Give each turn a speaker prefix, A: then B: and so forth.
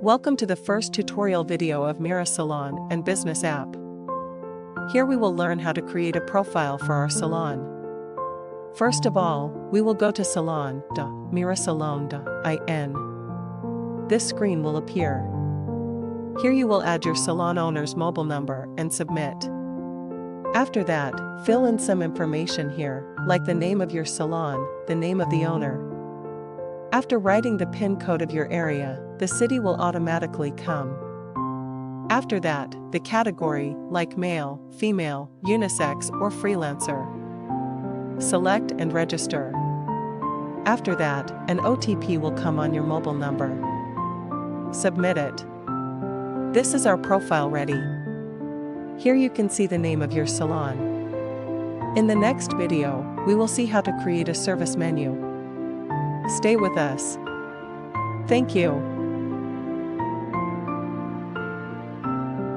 A: Welcome to the first tutorial video of Merasalon and Business app. Here we will learn how to create a profile for our salon. First of all, we will go to salon.merasalon.in. This screen will appear. Here you will add your salon owner's mobile number and submit. After that, fill in some information here, like the name of your salon, the name of the owner. After writing the PIN code of your area, the city will automatically come. After that, the category, like male, female, unisex, or freelancer. Select and register. After that, an OTP will come on your mobile number. Submit it. This is our profile ready. Here you can see the name of your salon. In the next video, we will see how to create a service menu. Stay with us. Thank you.